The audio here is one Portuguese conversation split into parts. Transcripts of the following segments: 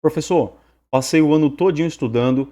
Professor, passei o ano todinho estudando,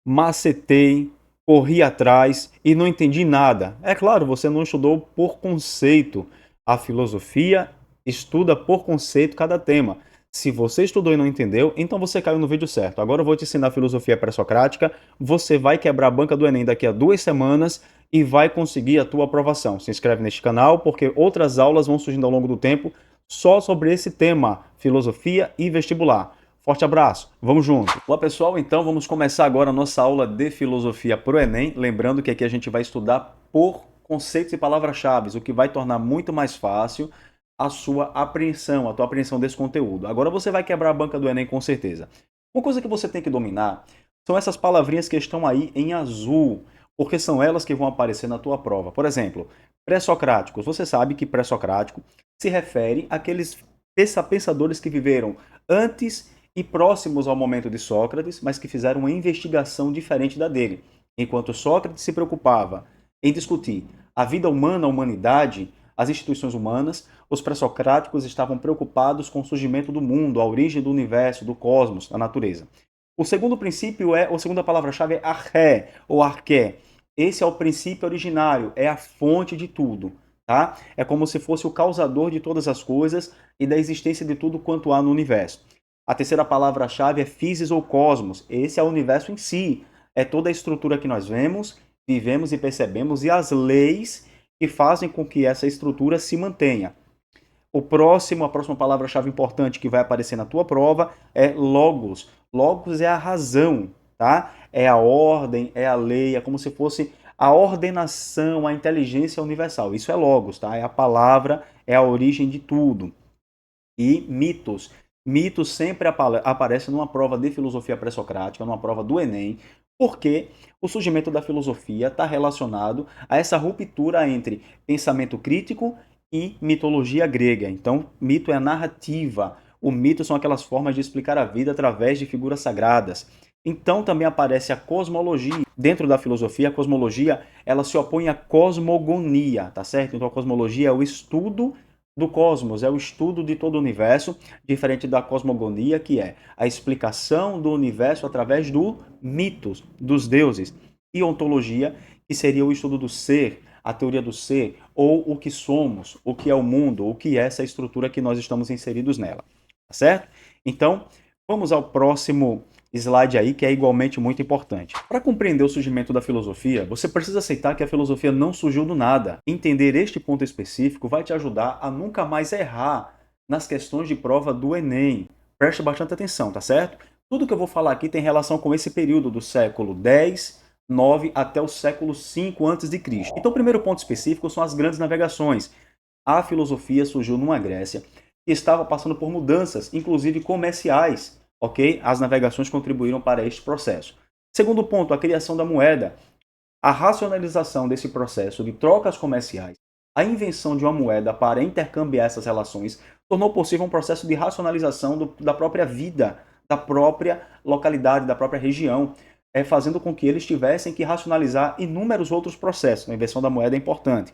macetei, corri atrás e não entendi nada. É claro, você não estudou por conceito. A filosofia estuda por conceito cada tema. Se você estudou e não entendeu, então você caiu no vídeo certo. Agora eu vou te ensinar filosofia pré-socrática, você vai quebrar a banca do Enem daqui a 2 semanas e vai conseguir a tua aprovação. Se inscreve neste canal, porque outras aulas vão surgindo ao longo do tempo só sobre esse tema, filosofia e vestibular. Forte abraço, vamos junto. Olá pessoal, então vamos começar agora a nossa aula de filosofia para o Enem. Lembrando que aqui a gente vai estudar por conceitos e palavras-chave, o que vai tornar muito mais fácil a sua apreensão, a tua apreensão desse conteúdo. Agora você vai quebrar a banca do Enem com certeza. Uma coisa que você tem que dominar são essas palavrinhas que estão aí em azul, porque são elas que vão aparecer na tua prova. Por exemplo, pré-socráticos. Você sabe que pré-socrático se refere àqueles pensadores que viveram antes e próximos ao momento de Sócrates, mas que fizeram uma investigação diferente da dele. Enquanto Sócrates se preocupava em discutir a vida humana, a humanidade, as instituições humanas, os pré-socráticos estavam preocupados com o surgimento do mundo, a origem do universo, do cosmos, da natureza. O segundo princípio a segunda palavra-chave é arché, ou arqué. Esse é o princípio originário, é a fonte de tudo. Tá? É como se fosse o causador de todas as coisas e da existência de tudo quanto há no universo. A terceira palavra-chave é physis ou cosmos. Esse é o universo em si. É toda a estrutura que nós vemos, vivemos e percebemos e as leis que fazem com que essa estrutura se mantenha. A próxima palavra-chave importante que vai aparecer na tua prova é logos. Logos é a razão, tá? É a ordem, é a lei, é como se fosse a ordenação, a inteligência universal. Isso é logos, tá? É a palavra, é a origem de tudo. E mitos. Mitos sempre aparecem numa prova de filosofia pré-socrática, numa prova do Enem, porque o surgimento da filosofia está relacionado a essa ruptura entre pensamento crítico e mitologia grega. Então, mito é a narrativa. O mito são aquelas formas de explicar a vida através de figuras sagradas. Então também aparece a cosmologia. Dentro da filosofia, a cosmologia, ela se opõe à cosmogonia, tá certo? Então a cosmologia é o estudo do cosmos, é o estudo de todo o universo, diferente da cosmogonia, que é a explicação do universo através do mitos, dos deuses. E ontologia, que seria o estudo do ser, a teoria do ser, ou o que somos, o que é o mundo, o que é essa estrutura que nós estamos inseridos nela. Tá certo? Então, vamos ao próximo slide aí, que é igualmente muito importante. Para compreender o surgimento da filosofia, você precisa aceitar que a filosofia não surgiu do nada. Entender este ponto específico vai te ajudar a nunca mais errar nas questões de prova do Enem. Preste bastante atenção, tá certo? Tudo que eu vou falar aqui tem relação com esse período do século X, 9 até o século 5 a.C. Então, o primeiro ponto específico são as grandes navegações. A filosofia surgiu numa Grécia que estava passando por mudanças, inclusive comerciais. Ok? As navegações contribuíram para este processo. Segundo ponto, a criação da moeda. A racionalização desse processo de trocas comerciais, a invenção de uma moeda para intercambiar essas relações, tornou possível um processo de racionalização da própria vida, da própria localidade, da própria região, fazendo com que eles tivessem que racionalizar inúmeros outros processos. A invenção da moeda é importante.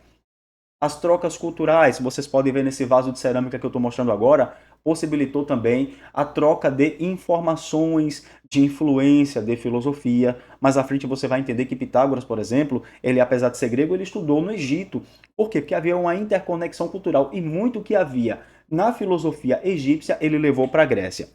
As trocas culturais, vocês podem ver nesse vaso de cerâmica que eu estou mostrando agora, possibilitou também a troca de informações, de influência, de filosofia. Mais à frente você vai entender que Pitágoras, por exemplo, ele apesar de ser grego, ele estudou no Egito. Por quê? Porque havia uma interconexão cultural e muito que havia na filosofia egípcia ele levou para a Grécia.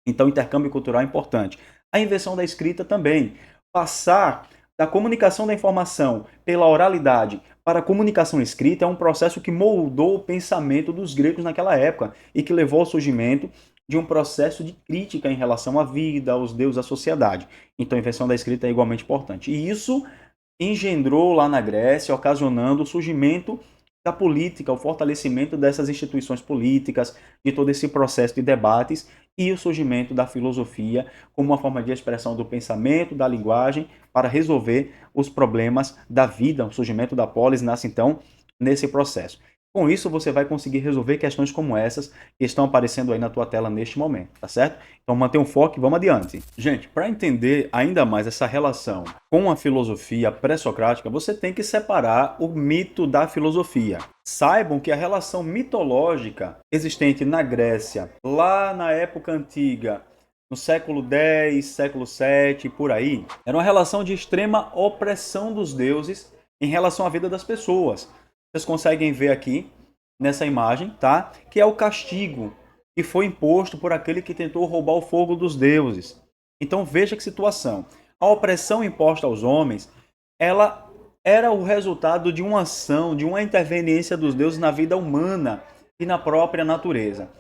Então, intercâmbio cultural é importante. A invenção da escrita também. Passar da comunicação da informação pela oralidade para a comunicação escrita é um processo que moldou o pensamento dos gregos naquela época e que levou ao surgimento de um processo de crítica em relação à vida, aos deuses, à sociedade. Então, a invenção da escrita é igualmente importante. E isso engendrou lá na Grécia, ocasionando o surgimento da política, o fortalecimento dessas instituições políticas, de todo esse processo de debates e o surgimento da filosofia como uma forma de expressão do pensamento, da linguagem, para resolver os problemas da vida. O surgimento da polis nasce, então, nesse processo. Com isso, você vai conseguir resolver questões como essas que estão aparecendo aí na tua tela neste momento, tá certo? Então, mantenha o foco e vamos adiante. Gente, para entender ainda mais essa relação com a filosofia pré-socrática, você tem que separar o mito da filosofia. Saibam que a relação mitológica existente na Grécia, lá na época antiga, no século X, século VII, por aí, era uma relação de extrema opressão dos deuses em relação à vida das pessoas. Vocês conseguem ver aqui nessa imagem, tá? Que é o castigo que foi imposto por aquele que tentou roubar o fogo dos deuses. Então veja que situação. A opressão imposta aos homens, ela era o resultado de uma ação, de uma interveniência dos deuses na vida humana e na própria natureza.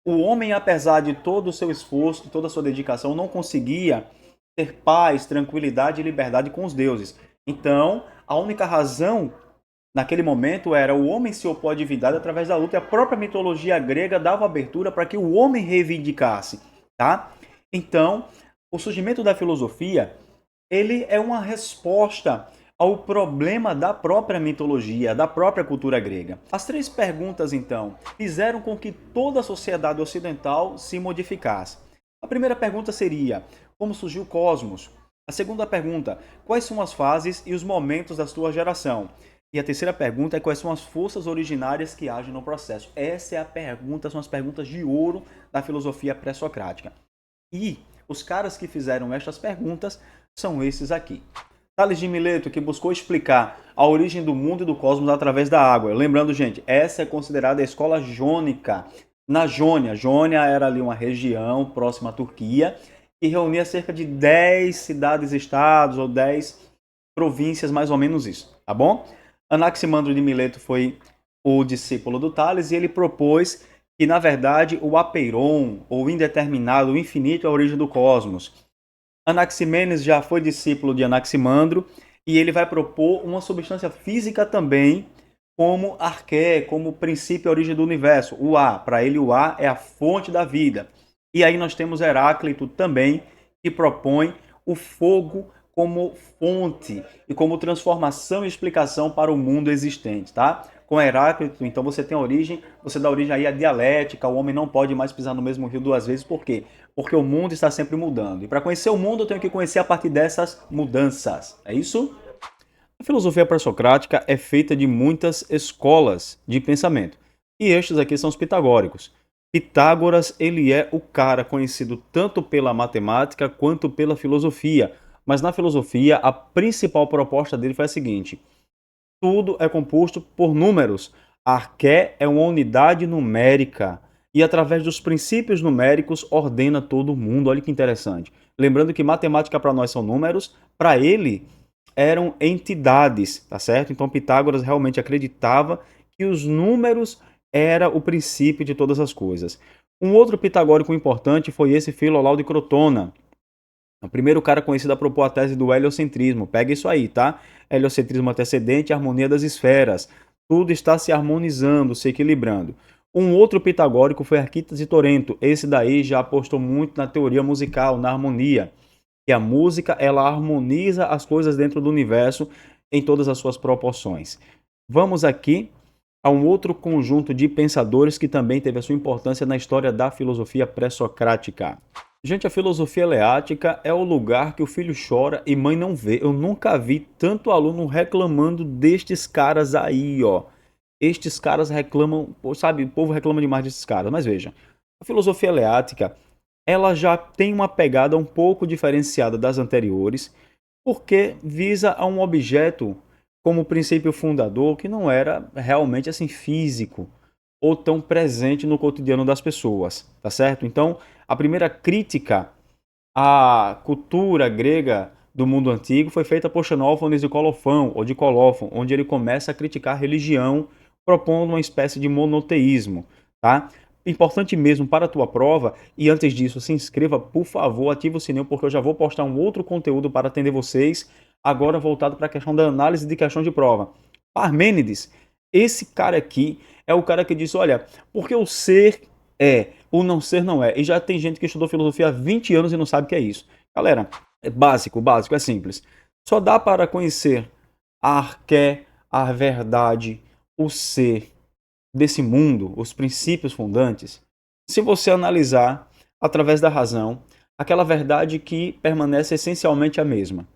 O homem, apesar de todo o seu esforço, de toda a sua dedicação, não conseguia ter paz, tranquilidade e liberdade com os deuses. Então, a única razão naquele momento era o homem se opor à divindade através da luta, e a própria mitologia grega dava abertura para que o homem reivindicasse, tá? Então, o surgimento da filosofia, ele é uma resposta ao problema da própria mitologia, da própria cultura grega. As três perguntas, então, fizeram com que toda a sociedade ocidental se modificasse. A primeira pergunta seria: como surgiu o cosmos? A segunda pergunta: quais são as fases e os momentos da sua geração? E a terceira pergunta é: quais são as forças originárias que agem no processo? Essa é a pergunta, são as perguntas de ouro da filosofia pré-socrática. E os caras que fizeram estas perguntas são esses aqui. Tales de Mileto, que buscou explicar a origem do mundo e do cosmos através da água. Lembrando, gente, essa é considerada a escola jônica. Na Jônia, Jônia era ali uma região próxima à Turquia, que reunia cerca de 10 cidades-estados ou 10 províncias, mais ou menos isso, tá bom? Anaximandro de Mileto foi o discípulo do Tales e ele propôs que, na verdade, o apeiron, ou indeterminado, o infinito, é a origem do cosmos. Anaximenes já foi discípulo de Anaximandro e ele vai propor uma substância física também como arqué, como princípio e origem do universo, o A. Para ele, o A é a fonte da vida. E aí nós temos Heráclito também, que propõe o fogo como fonte e como transformação e explicação para o mundo existente, tá? Com Heráclito, então você tem a origem, você dá origem aí à dialética, o homem não pode mais pisar no mesmo rio duas vezes, por quê? Porque o mundo está sempre mudando. E para conhecer o mundo, eu tenho que conhecer a partir dessas mudanças. É isso? A filosofia pré-socrática é feita de muitas escolas de pensamento. E estes aqui são os pitagóricos. Pitágoras, ele é o cara conhecido tanto pela matemática quanto pela filosofia. Mas na filosofia, a principal proposta dele foi a seguinte: tudo é composto por números. A arqué é uma unidade numérica. E através dos princípios numéricos ordena todo mundo. Olha que interessante. Lembrando que matemática para nós são números, para ele eram entidades, tá certo? Então Pitágoras realmente acreditava que os números era o princípio de todas as coisas. Um outro pitagórico importante foi esse Filolau de Crotona. O primeiro cara conhecido a propor a tese do heliocentrismo. Pega isso aí, tá? Heliocentrismo antecedente, harmonia das esferas. Tudo está se harmonizando, se equilibrando. Um outro pitagórico foi Arquitas de Torento. Esse daí já apostou muito na teoria musical, na harmonia. E a música, ela harmoniza as coisas dentro do universo em todas as suas proporções. Vamos aqui a um outro conjunto de pensadores que também teve a sua importância na história da filosofia pré-socrática. Gente, a filosofia eleática é o lugar que o filho chora e mãe não vê. Eu nunca vi tanto aluno reclamando destes caras aí, ó. Estes caras reclamam, sabe, o povo reclama demais desses caras. Mas veja, a filosofia eleática, ela já tem uma pegada um pouco diferenciada das anteriores, porque visa a um objeto como princípio fundador que não era realmente assim físico ou tão presente no cotidiano das pessoas, tá certo? Então, a primeira crítica à cultura grega do mundo antigo foi feita por Xenófanes de Colofão, ou de Colófon, onde ele começa a criticar a religião, propondo uma espécie de monoteísmo, tá? Importante mesmo para a tua prova, e antes disso, se inscreva, por favor, ative o sininho, porque eu já vou postar um outro conteúdo para atender vocês, agora voltado para a questão da análise de questão de prova. Parmênides, esse cara aqui é o cara que diz, olha, porque o ser é, o não ser não é. E já tem gente que estudou filosofia há 20 anos e não sabe o que é isso. Galera, é básico, é simples. Só dá para conhecer a arqué, a verdade, o ser desse mundo, os princípios fundantes, se você analisar através da razão aquela verdade que permanece essencialmente a mesma,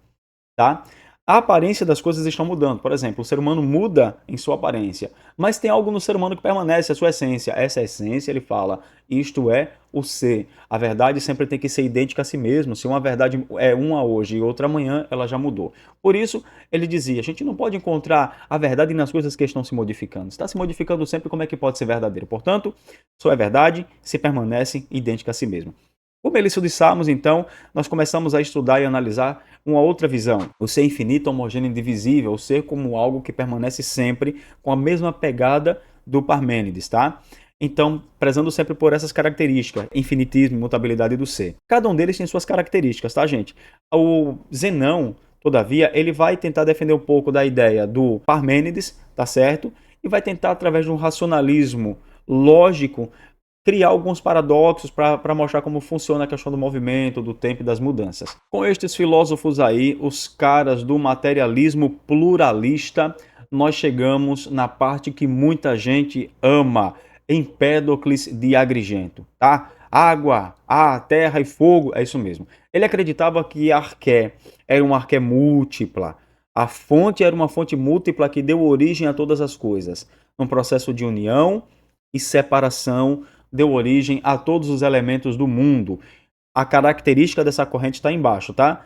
tá? A aparência das coisas estão mudando. Por exemplo, o ser humano muda em sua aparência, mas tem algo no ser humano que permanece, a sua essência. Essa essência, ele fala, isto é o ser. A verdade sempre tem que ser idêntica a si mesmo. Se uma verdade é uma hoje e outra amanhã, ela já mudou. Por isso, ele dizia, a gente não pode encontrar a verdade nas coisas que estão se modificando. Está se modificando sempre, como é que pode ser verdadeiro? Portanto, só é verdade se permanece idêntica a si mesmo. Como Melício de Samos, então, nós começamos a estudar e analisar uma outra visão. O ser infinito, homogêneo e indivisível, o ser como algo que permanece sempre com a mesma pegada do Parmênides, tá? Então, prezando sempre por essas características, infinitismo, imutabilidade do ser. Cada um deles tem suas características, tá, gente? O Zenão, todavia, ele vai tentar defender um pouco da ideia do Parmênides, tá certo? E vai tentar, através de um racionalismo lógico, criar alguns paradoxos para mostrar como funciona a questão do movimento, do tempo e das mudanças. Com estes filósofos aí, os caras do materialismo pluralista, nós chegamos na parte que muita gente ama, Empédocles de Agrigento, tá? Água, ar, terra e fogo, é isso mesmo. Ele acreditava que arqué era uma arqué múltipla, a fonte era uma fonte múltipla que deu origem a todas as coisas, num processo de união e separação deu origem a todos os elementos do mundo. A característica dessa corrente está embaixo, tá?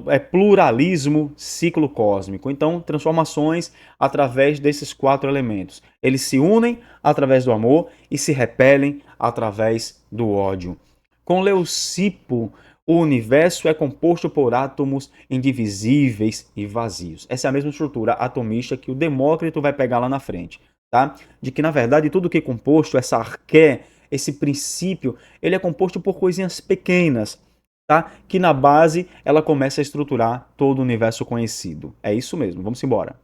É pluralismo ciclo cósmico. Então, transformações através desses 4 elementos. Eles se unem através do amor e se repelem através do ódio. Com Leucipo, o universo é composto por átomos indivisíveis e vazios. Essa é a mesma estrutura atomista que o Demócrito vai pegar lá na frente. Tá? De que, na verdade, tudo que é composto, essa arqué, esse princípio, ele é composto por coisinhas pequenas, tá? Que na base ela começa a estruturar todo o universo conhecido. É isso mesmo, vamos embora.